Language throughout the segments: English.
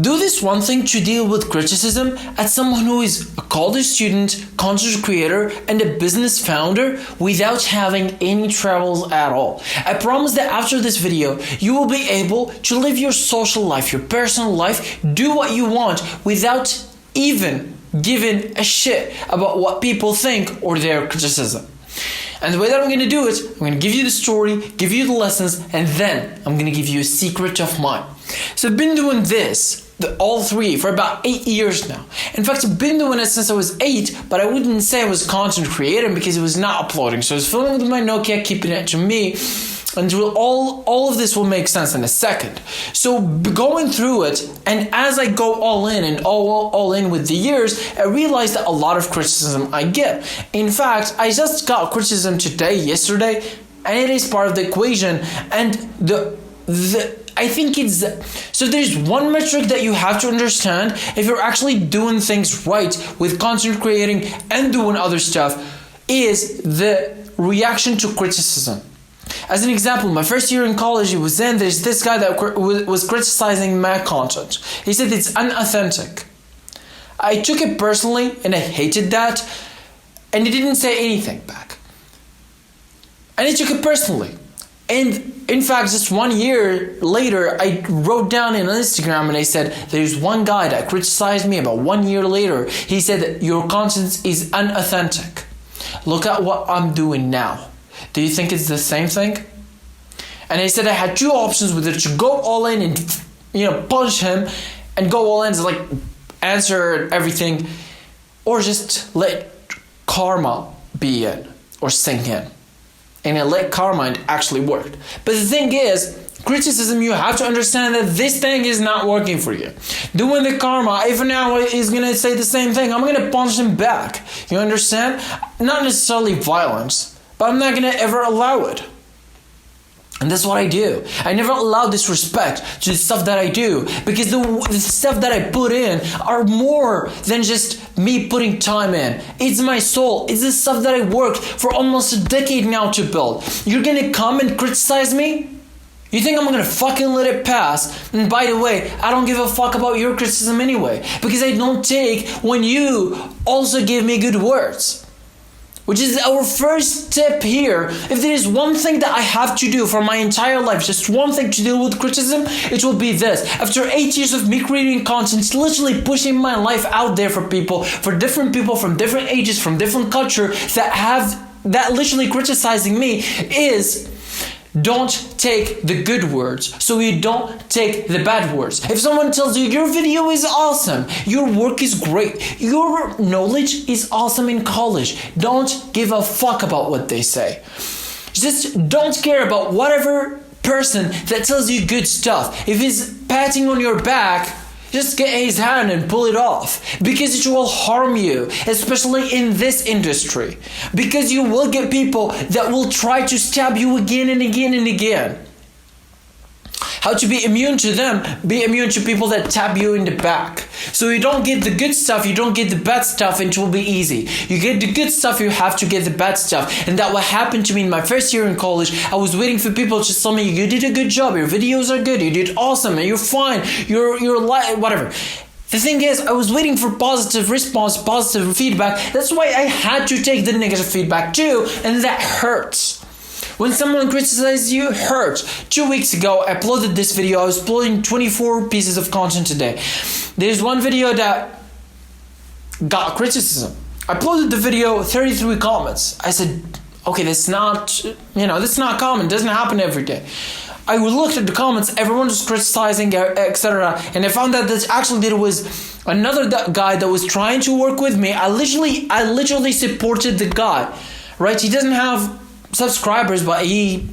do this one thing to deal with criticism as someone who is a college student, content creator, and a business founder without having any troubles at all. I promise that after this video, you will be able to live your social life, your personal life, do what you want without even giving a shit about what people think or their criticism. And the way that I'm going to do it, I'm going to give you the story, give you the lessons, and then I'm going to give you a secret of mine. So I've been doing this, all three, for about 8 years now. In fact, I've been doing it since I was 8, but I wouldn't say I was content creator because it was not uploading. So I was filming with my Nokia, keeping it to me, and all of this will make sense in a second. So going through it, and as I go all in and all in with the years, I realized that a lot of criticism I get. In fact, I just got criticism yesterday, and it is part of the equation. And I think it's, so there's one metric that you have to understand if you're actually doing things right with content creating and doing other stuff, is the reaction to criticism. As an example, my first year in college, there's this guy that was criticizing my content. He said it's unauthentic. I took it personally and I hated that, and he didn't say anything back. And I took it personally. And in fact, just 1 year later, I wrote down on Instagram and I said, there's one guy that criticized me about 1 year later. He said, your content is unauthentic. Look at what I'm doing now. Do you think it's the same thing? And I said I had two options, whether to go all in and punch him and go all in, like answer everything, or just let karma be in or sink in. And I let karma, and actually worked. But the thing is, criticism, you have to understand that this thing is not working for you. Doing the karma, if now is going to say the same thing, I'm going to punch him back. You understand? Not necessarily violence, but I'm not going to ever allow it. And that's what I do. I never allow disrespect to the stuff that I do, because the stuff that I put in are more than just me putting time in. It's my soul. It's the stuff that I worked for almost a decade now to build. You're going to come and criticize me? You think I'm going to fucking let it pass? And by the way, I don't give a fuck about your criticism anyway, because I don't take when you also give me good words. Which is our first step here. If there is one thing that I have to do for my entire life, just one thing to deal with criticism, it will be this. After 8 years of me creating content, literally pushing my life out there for people from different ages, from different culture, that literally criticizing me, is don't take the good words, so you don't take the bad words. If someone tells you your video is awesome, your work is great, your knowledge is awesome in college, don't give a fuck about what they say. Just don't care about whatever person that tells you good stuff. If he's patting on your back, just get his hand and pull it off, because it will harm you, especially in this industry, because you will get people that will try to stab you again and again and again. How to be immune to them? Be immune to people that tap you in the back. So you don't get the good stuff, you don't get the bad stuff, and it will be easy. You get the good stuff, you have to get the bad stuff. And that what happened to me in my first year in college. I was waiting for people to tell me, you did a good job, your videos are good, you did awesome, and you're fine, you're whatever. The thing is, I was waiting for positive response, positive feedback. That's why I had to take the negative feedback too, and that hurts. When someone criticizes you, it hurts. 2 weeks ago, I uploaded this video. I was uploading 24 pieces of content today. There's one video that got criticism. I uploaded the video, 33 comments. I said, okay, that's not common. It doesn't happen every day. I looked at the comments, everyone was criticizing, etc. And I found that there was another guy that was trying to work with me. I literally supported the guy, right? He doesn't have subscribers, but he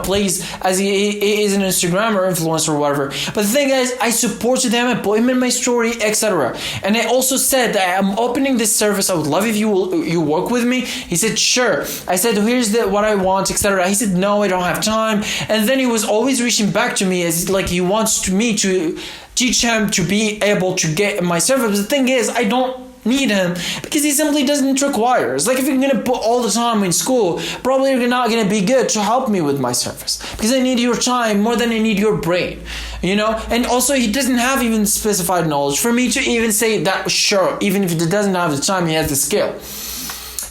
plays as he is an Instagrammer, influencer, or whatever. But the thing is, I supported him, I put him in my story, etc. And I also said that I'm opening this service, I would love if you work with me. He said sure. I said here's what I want, etc. He said no, I don't have time. And then he was always reaching back to me as like he wants me to teach him to be able to get my service. But the thing is, I don't need him because he simply doesn't require. It's like if you're going to put all the time in school, probably you're not going to be good to help me with my service, because I need your time more than I need your brain. And also he doesn't have even specified knowledge for me to even say that, sure, even if he doesn't have the time, he has the skill.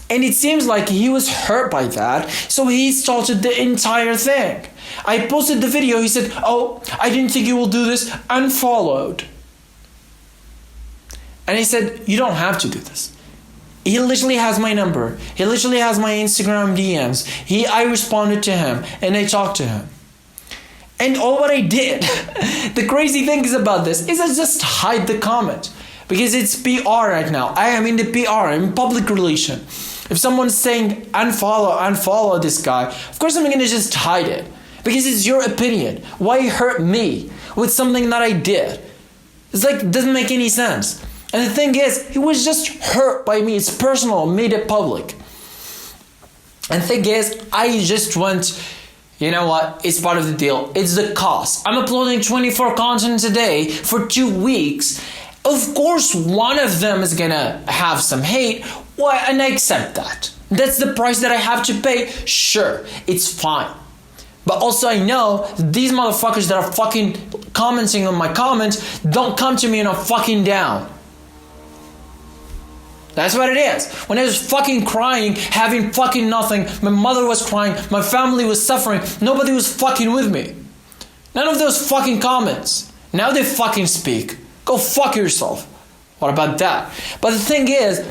And it seems like he was hurt by that, so he started the entire thing. I posted the video, he said, oh, I didn't think you will do this, unfollowed. And I said, you don't have to do this. He literally has my number. He literally has my Instagram DMs. I responded to him and I talked to him. And all what I did, the crazy thing is about this, is I just hide the comment. Because it's PR right now. I am in the PR, I'm in public relation. If someone's saying unfollow this guy, of course I'm gonna just hide it. Because it's your opinion. Why hurt me with something that I did? It's like, it doesn't make any sense. And the thing is, he was just hurt by me. It's personal, made it public. And the thing is, I just went, you know what, it's part of the deal. It's the cost. I'm uploading 24 contents a day for 2 weeks. Of course, one of them is gonna have some hate. Well, and I accept that. That's the price that I have to pay. Sure, it's fine. But also I know these motherfuckers that are fucking commenting on my comments don't come to me and I'm fucking down. That's what it is. When I was fucking crying, having fucking nothing, my mother was crying, my family was suffering, nobody was fucking with me. None of those fucking comments. Now they fucking speak. Go fuck yourself. What about that? But the thing is,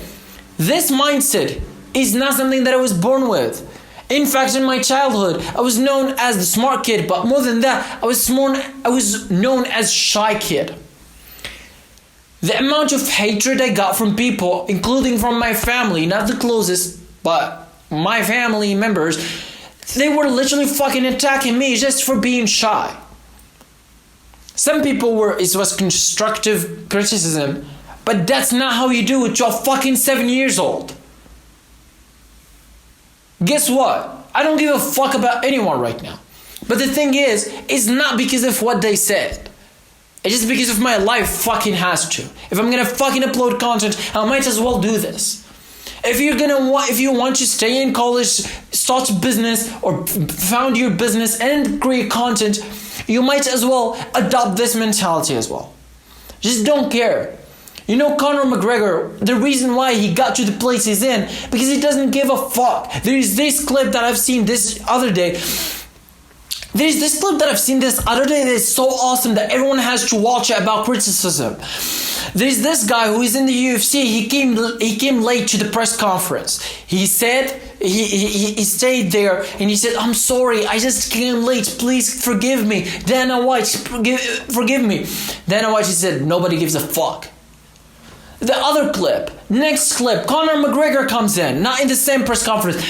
this mindset is not something that I was born with. In fact, in my childhood, I was known as the smart kid, but more than that, I was known as shy kid. The amount of hatred I got from people, including from my family, not the closest, but my family members, they were literally fucking attacking me just for being shy. Some people it was constructive criticism, but that's not how you do it. You're fucking 7 years old. Guess what? I don't give a fuck about anyone right now. But the thing is, it's not because of what they said. It's just because of my life fucking has to. If I'm gonna fucking upload content, I might as well do this. If you want to stay in college, start a business or found your business and create content, you might as well adopt this mentality as well. Just don't care. Conor McGregor, the reason why he got to the place he's in, because he doesn't give a fuck. There's this clip that I've seen this other day. There's this clip that I've seen this other day that is so awesome that everyone has to watch it about criticism. There's this guy who is in the UFC. He came late to the press conference. He said he stayed there and he said, "I'm sorry, I just came late. Please forgive me." Dana White, forgive me. Dana White, he said, "Nobody gives a fuck." The other clip, next clip, Conor McGregor comes in, not in the same press conference.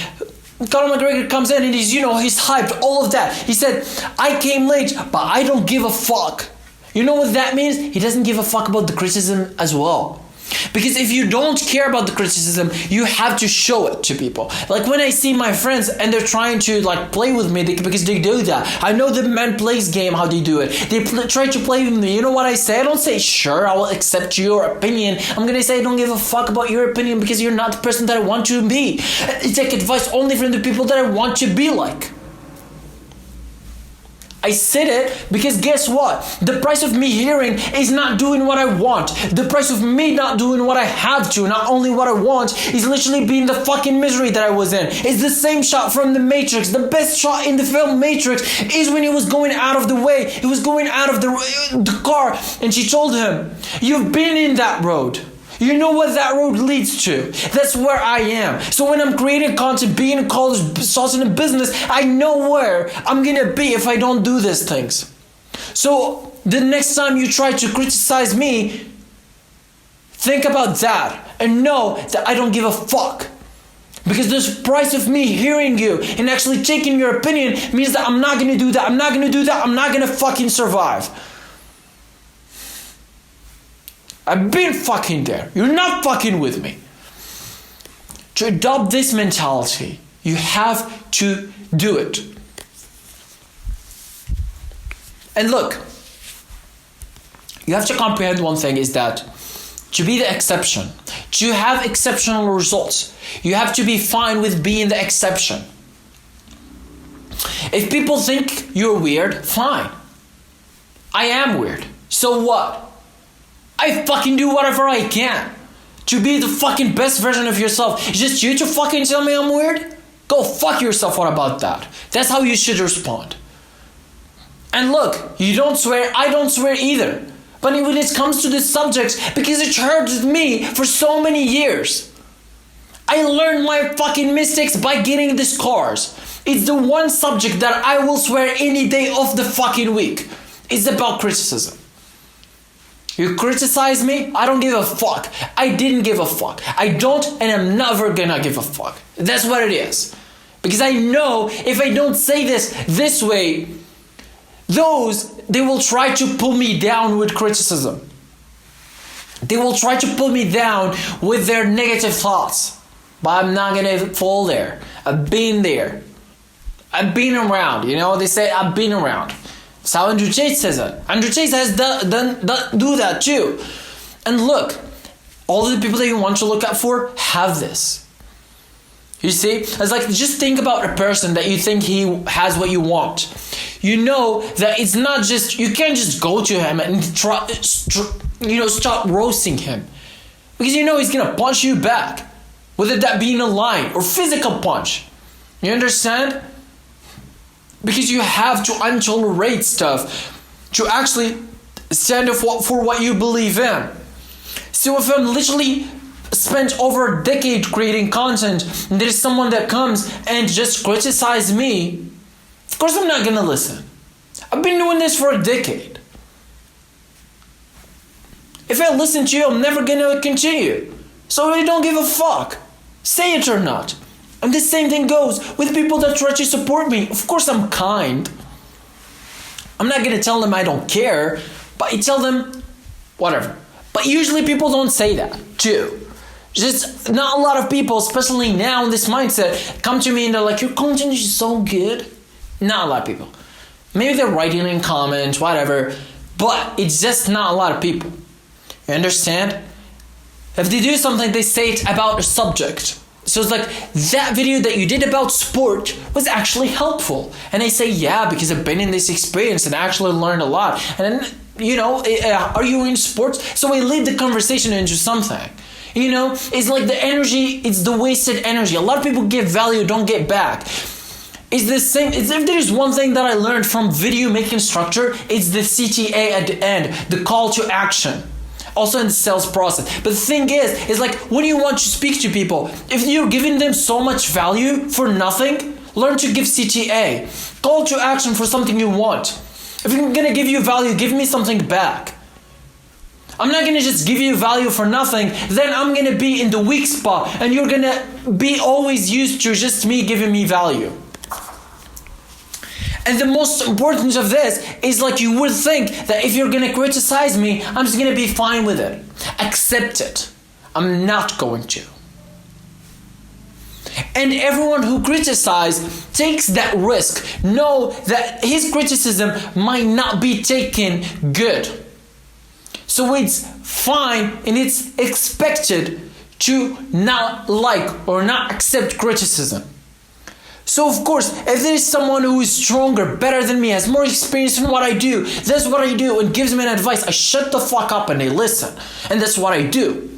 Conor McGregor comes in and he's hyped, all of that. He said, "I came late, but I don't give a fuck." You know what that means? He doesn't give a fuck about the criticism as well. Because if you don't care about the criticism, you have to show it to people. Like when I see my friends and they're trying to play with me because they do that. I know the man plays game how they do it. They try to play with me. You know what I say? I don't say, "Sure, I will accept your opinion." I'm going to say, "I don't give a fuck about your opinion because you're not the person that I want to be." I take advice only from the people that I want to be like. I said it because guess what? The price of me hearing is not doing what I want. The price of me not doing what I have to, not only what I want, is literally being the fucking misery that I was in. It's the same shot from The Matrix. The best shot in the film Matrix is when he was going out of the way. He was going out of the car and she told him, "You've been in that road. You know what that road leads to." That's where I am. So when I'm creating content, being in college, starting a business, I know where I'm gonna be if I don't do these things. So the next time you try to criticize me, think about that and know that I don't give a fuck. Because the price of me hearing you and actually taking your opinion means that I'm not gonna do that, I'm not gonna do that, I'm not gonna fucking survive. I've been fucking there. You're not fucking with me. To adopt this mentality, you have to do it. And look, you have to comprehend one thing is that to be the exception, to have exceptional results, you have to be fine with being the exception. If people think you're weird, fine. I am weird. So what? I fucking do whatever I can to be the fucking best version of yourself. It's just you to fucking tell me I'm weird? Go fuck yourself. What about that? That's how you should respond. And look, you don't swear, I don't swear either. But when it comes to this subject, because it hurt me for so many years, I learned my fucking mistakes by getting these scars. It's the one subject that I will swear any day of the fucking week. It's about criticism. You criticize me, I don't give a fuck. I didn't give a fuck. I don't, and I'm never gonna give a fuck. That's what it is. Because I know if I don't say this way, they will try to pull me down with criticism. They will try to pull me down with their negative thoughts. But I'm not gonna fall there. I've been there. I've been around, they say I've been around. That's how Andrew Tate says it. Andrew Tate has do that too. And look, all the people that you want to look out for have this. You see? It's like, just think about a person that you think he has what you want. You know that it's not just, you can't just go to him and start roasting him. Because you know he's going to punch you back. Whether that be in a line or physical punch. You understand? Because you have to untolerate stuff to actually stand up for what you believe in. So if I'm literally spent over a decade creating content and there's someone that comes and just criticizes me, of course I'm not going to listen. I've been doing this for a decade. If I listen to you, I'm never going to continue. So I don't give a fuck. Say it or not. And the same thing goes with people that try to support me. Of course I'm kind. I'm not going to tell them I don't care, but I tell them whatever. But usually people don't say that too. Just not a lot of people, especially now in this mindset, come to me and they're like, your content is so good. Not a lot of people. Maybe they're writing in comments, whatever, but it's just not a lot of people. You understand? If they do something, they say it about a subject. So it's like, that video that you did about sport was actually helpful. And I say, yeah, because I've been in this experience and I actually learned a lot. And then, are you in sports? So I lead the conversation into something. It's like the energy, it's the wasted energy. A lot of people give value, don't get back. It's the same. If there's one thing that I learned from video making structure, it's the CTA at the end, the call to action. Also in the sales process. But the thing is like when you want to speak to people, if you're giving them so much value for nothing, learn to give CTA. Call to action for something you want. If I'm going to give you value, give me something back. I'm not going to just give you value for nothing, then I'm going to be in the weak spot and you're going to be always used to just me giving me value. And the most important of this is like you would think that if you're going to criticize me, I'm just going to be fine with it. Accept it. I'm not going to. And everyone who criticizes takes that risk. Know that his criticism might not be taken good. So it's fine and it's expected to not like or not accept criticism. So of course, if there is someone who is stronger, better than me, has more experience in what I do, that's what I do, and gives me an advice, I shut the fuck up and I listen. And that's what I do.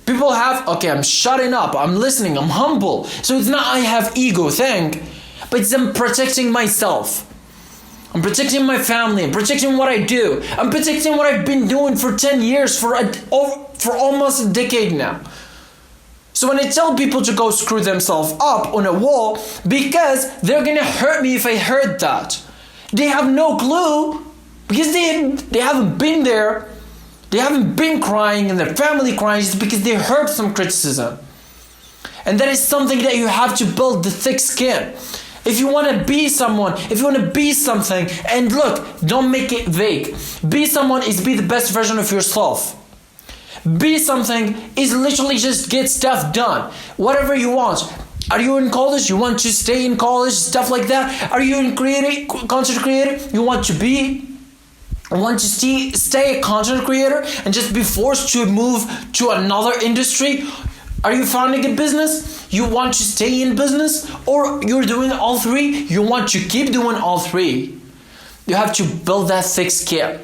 People have, I'm shutting up, I'm listening, I'm humble. So it's not I have ego thing, but it's I'm protecting myself. I'm protecting my family, I'm protecting what I do. I'm protecting what I've been doing for 10 years, for almost a decade now. So when I tell people to go screw themselves up on a wall, because they're gonna hurt me if I heard that. They have no clue, because they haven't been there. They haven't been crying and their family crying just because they heard some criticism. And that is something that you have to build the thick skin. If you want to be someone, if you want to be something, and look, don't make it vague. Be someone is be the best version of yourself. Be something is literally just get stuff done. Whatever you want. Are you in college? You want to stay in college? Stuff like that. Are you in content creator? You want to stay a content creator and just be forced to move to another industry? Are you founding a business? You want to stay in business? Or you're doing all three? You want to keep doing all three? You have to build that thick skin.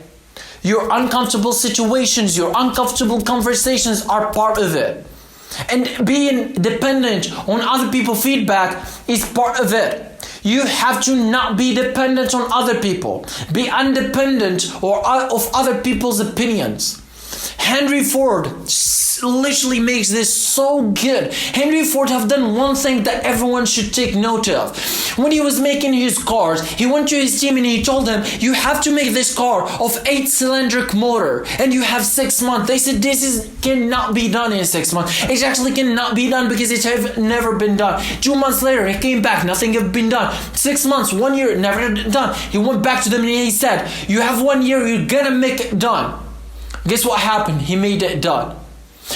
Your uncomfortable situations, your uncomfortable conversations are part of it. And being dependent on other people's feedback is part of it. You have to not be dependent on other people. Be independent of other people's opinions. Henry Ford literally makes this so good. Henry Ford have done one thing that everyone should take note of. When he was making his cars, he went to his team and he told them, you have to make this car of 8-cylinder motor and you have 6 months. They said cannot be done in 6 months. It actually cannot be done because it have never been done. 2 months later, he came back, nothing have been done. 6 months, 1 year, never done. He went back to them and he said, you have 1 year, you're gonna make it done. Guess what happened? He made it done.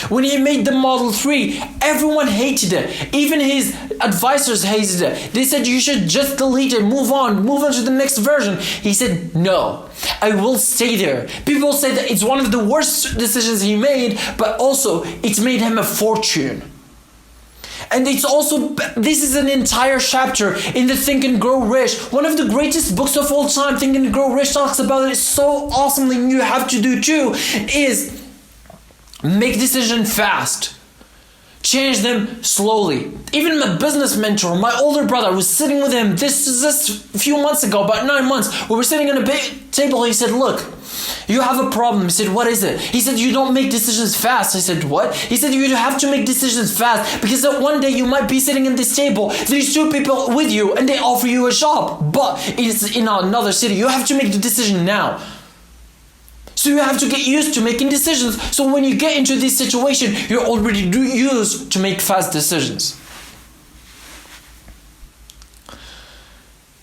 When he made the Model 3, everyone hated it. Even his advisors hated it. They said you should just delete it, move on to the next version. He said, no, I will stay there. People say that it's one of the worst decisions he made, but also it's made him a fortune. And it's also, this is an entire chapter in the Think and Grow Rich. One of the greatest books of all time, Think and Grow Rich, talks about it so awesomely, and you have to do too, is make decisions fast. Change them slowly. Even my business mentor, my older brother, was sitting with him this a few months ago, about 9 months. We were sitting on a big table. He said, look, you have a problem. He said, what is it? He said, you don't make decisions fast. I said, what? He said, you have to make decisions fast because one day you might be sitting in this table. There's 2 people with you and they offer you a job, but it's in another city. You have to make the decision now. So you have to get used to making decisions. So when you get into this situation, you're already used to make fast decisions.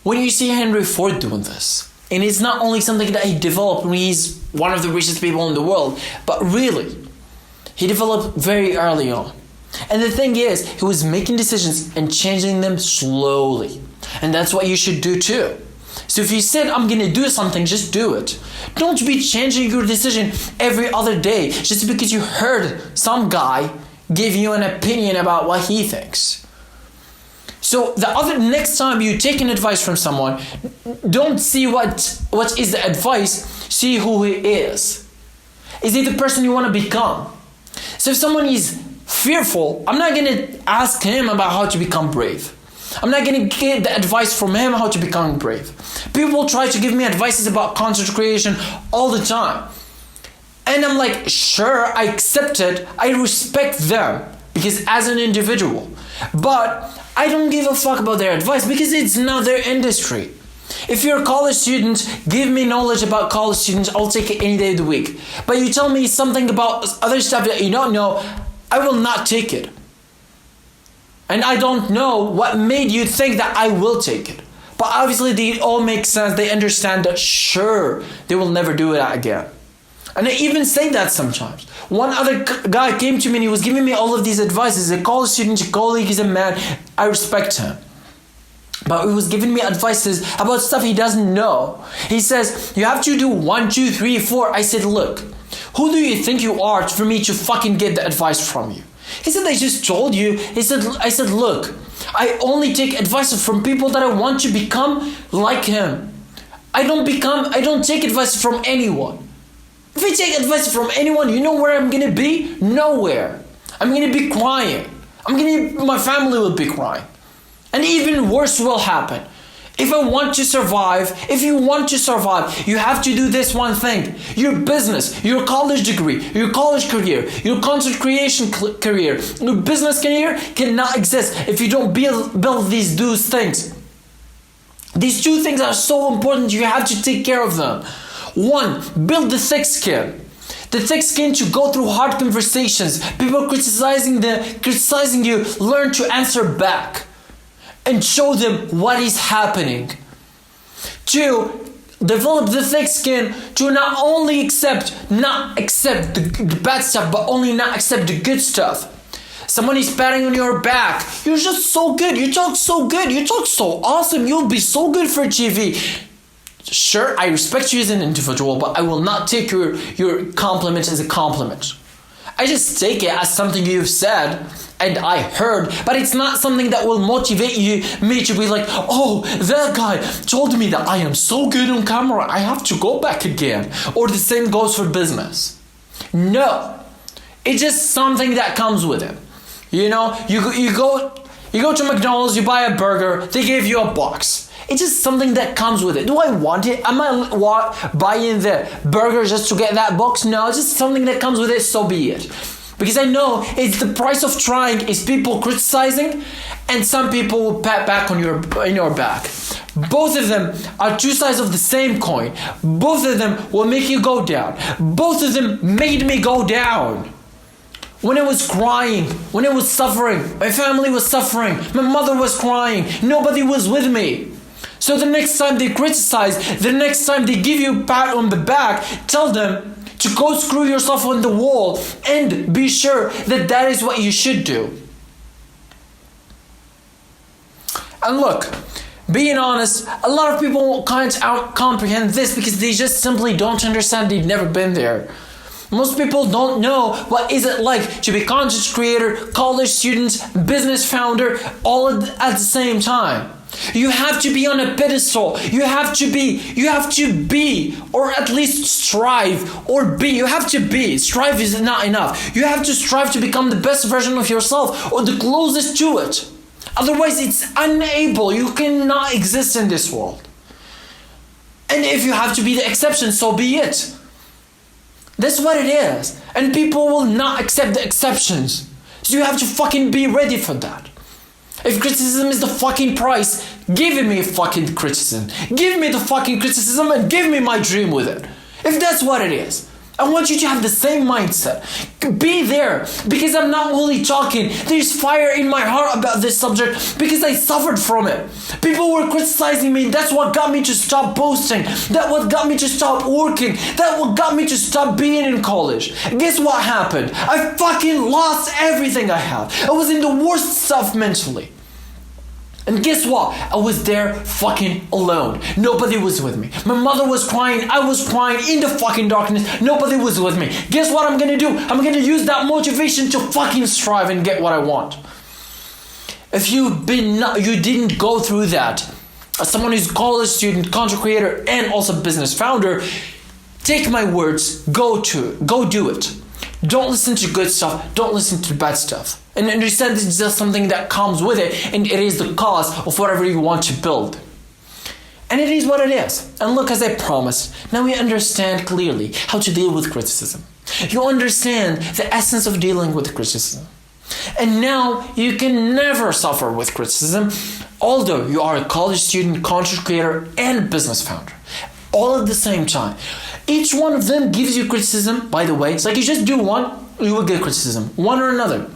When you see Henry Ford doing this, and it's not only something that he developed when he's one of the richest people in the world, but really, he developed very early on. And the thing is, he was making decisions and changing them slowly. And that's what you should do too. So if you said, I'm going to do something, just do it. Don't be changing your decision every other day just because you heard some guy give you an opinion about what he thinks. So next time you take an advice from someone, don't see what is the advice, see who he is. Is he the person you want to become? So if someone is fearful, I'm not going to ask him about how to become brave. I'm not going to get the advice from him how to become brave. People try to give me advices about content creation all the time. And I'm like, sure, I accept it. I respect them because as an individual. But I don't give a fuck about their advice because it's not their industry. If you're a college student, give me knowledge about college students. I'll take it any day of the week. But you tell me something about other stuff that you don't know, I will not take it. And I don't know what made you think that I will take it. But obviously they all make sense. They understand that sure, they will never do it again. And I even say that sometimes. One other guy came to me and he was giving me all of these advices. He's a college student, a colleague, he's a man. I respect him. But he was giving me advices about stuff he doesn't know. He says, you have to do 1, 2, 3, 4. I said, look, who do you think you are for me to fucking get the advice from you? He said, I just told you. I said, look, I only take advice from people that I want to become like him. I don't take advice from anyone. If I take advice from anyone, you know where I'm going to be? Nowhere. I'm going to be crying. My family will be crying. And even worse will happen. If you want to survive, you have to do this one thing. Your business, your college degree, your college career, your content creation career, your business career cannot exist if you don't build these things. These 2 things are so important, you have to take care of them. 1, build the thick skin. The thick skin to go through hard conversations. People criticizing you, learn to answer back. And show them what is happening. 2, develop the thick skin to not only not accept the bad stuff, but only not accept the good stuff. Someone is patting on your back. You're just so good. You talk so good. You talk so awesome. You'll be so good for TV. Sure, I respect you as an individual, but I will not take your compliment as a compliment. I just take it as something you've said and I heard, but it's not something that will motivate me to be like, oh, that guy told me that I am so good on camera, I have to go back again. Or the same goes for business. No, it's just something that comes with it. You know, you go to McDonald's, you buy a burger, they give you a box. It's just something that comes with it. Do I want it? Am I buying the burger just to get that box? No, it's just something that comes with it, so be it. Because I know it's the price of trying is people criticizing, and some people will pat back on your back. Both of them are two sides of the same coin. Both of them will make you go down. Both of them made me go down. When I was crying, when I was suffering, my family was suffering, my mother was crying, nobody was with me. So the next time they criticize, the next time they give you a pat on the back, tell them to go screw yourself on the wall and be sure that that is what you should do. And look, being honest, a lot of people can't comprehend this because they just simply don't understand. They've never been there. Most people don't know what is it like to be content creator, college student, business founder, all at the same time. You have to be on a pedestal. You have to be, or at least strive, or be. You have to be. Strive is not enough. You have to strive to become the best version of yourself, or the closest to it. Otherwise, it's unable. You cannot exist in this world. And if you have to be the exception, so be it. That's what it is. And people will not accept the exceptions. So you have to fucking be ready for that. If criticism is the fucking price, give me fucking criticism. Give me the fucking criticism and give me my dream with it. If that's what it is. I want you to have the same mindset. Be there, because I'm not only talking. There's fire in my heart about this subject because I suffered from it. People were criticizing me. That's what got me to stop posting. That's what got me to stop working. That's what got me to stop being in college. Guess what happened? I fucking lost everything I have. I was in the worst stuff mentally. And guess what? I was there fucking alone. Nobody was with me. My mother was crying. I was crying in the fucking darkness. Nobody was with me. Guess what I'm gonna do? I'm gonna use that motivation to fucking strive and get what I want. If you didn't go through that, as someone who's a college student, content creator, and also business founder, take my words, go do it. Don't listen to good stuff. Don't listen to bad stuff. And understand it's just something that comes with it, and it is the cause of whatever you want to build. And it is what it is. And look, as I promised, now we understand clearly how to deal with criticism. You understand the essence of dealing with criticism. And now you can never suffer with criticism, although you are a college student, content creator, and business founder. All at the same time. Each one of them gives you criticism, by the way. It's like you just do one, you will get criticism. One or another.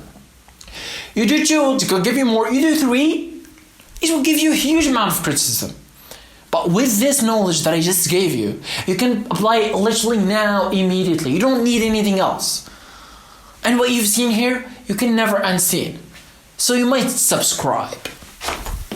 You do two, it will give you more. You do three, it will give you a huge amount of criticism. But with this knowledge that I just gave you, you can apply it literally now, immediately. You don't need anything else. And what you've seen here, you can never unseen. So you might subscribe.